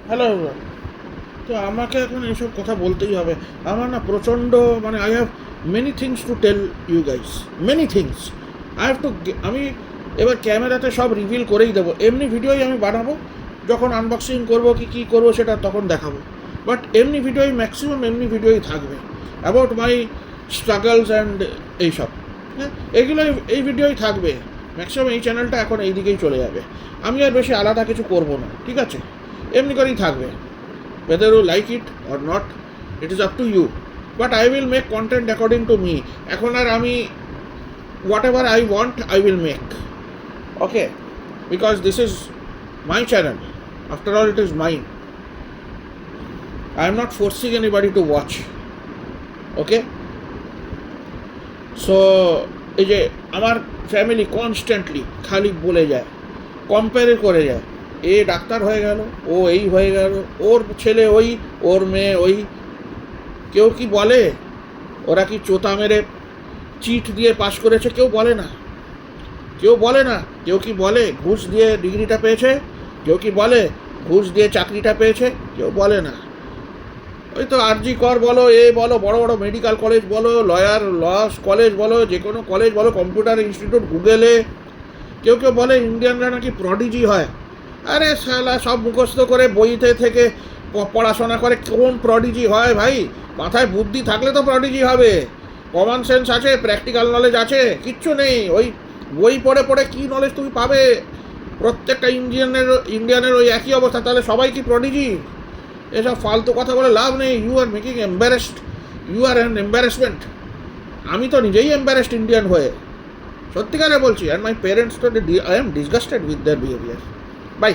Hello everyone. তো আমাকে এখন এসব কথা বলতেই হবে। আমার না প্রচণ্ড মানে I have many things to tell you guys, many things I have to. আমি এবার ক্যামেরাতে সব রিভিল করেই দেবো, এমনি ভিডিওই আমি বানাবো, যখন আনবক্সিং করবো কি কী করবো সেটা তখন দেখাবো। বাট এমনি ভিডিওই ম্যাক্সিমাম এমনি ভিডিওই থাকবে অ্যাবাউট মাই স্ট্রাগলস অ্যান্ড এইসব। হ্যাঁ, এইগুলো এই ভিডিওই থাকবে ম্যাক্সিমাম। এই চ্যানেলটা এখন এই দিকেই চলে যাবে, আমি আর বেশি আলাদা কিছু করবো না, ঠিক আছে? এমনি করেই থাকবে, whether you like it or not, it is up to you, but I will make content according to me. এখন আর আমি whatever I want I will make, okay, because this is my channel, after all it is mine. I am not forcing anybody to watch, okay? So এই যে আমার family constantly খালি বলে যায়, compare করে যায়, এ ডাক্তার হয়ে গেল, ও এই হয়ে গেল, ওর ছেলে ওই, ওর মেয়ে ওই। কেউ কি বলে ওরা কি চোতা মেরে চিট দিয়ে পাশ করেছে? কেউ বলে না, কেউ বলে না। কেউ কি বলে ঘুষ দিয়ে ডিগ্রিটা পেয়েছে? কেউ কি বলে ঘুষ দিয়ে চাকরিটা পেয়েছে? কেউ বলে না। ওই তো আরজি কর বলো, এ বলো, বড় বড় মেডিকেল কলেজ বলো, লস কলেজ বলো, যে কোনো কলেজ বলো, কম্পিউটার ইনস্টিটিউট, গুগলে কেউ কেউ বলে ইন্ডিয়ানরা নাকি প্রডিজি হয়। আরে শালা, সব মুখস্থ করে বইতে থেকে পড়াশোনা করে কোন প্রডিজি হয় ভাই? মাথায় বুদ্ধি থাকলে তো প্রডিজি হবে, কমন সেন্স আছে, প্র্যাকটিক্যাল নলেজ আছে, কিচ্ছু নেই। ওই বই পড়ে পড়ে কী নলেজ তুমি পাবে? প্রত্যেকটা ইন্ডিয়ানের ওই একই অবস্থা, তাহলে সবাই কি প্রডিজি? এসব ফালতু কথা বলে লাভ নেই। You are making embarrassed, you are an embarrassment. আমি তো নিজেই এম্বারেসড ইন্ডিয়ান হয়ে, সত্যিকারে বলছি। অ্যান্ড মাই পেরেন্টস তো I am disgusted with their behaviour. By.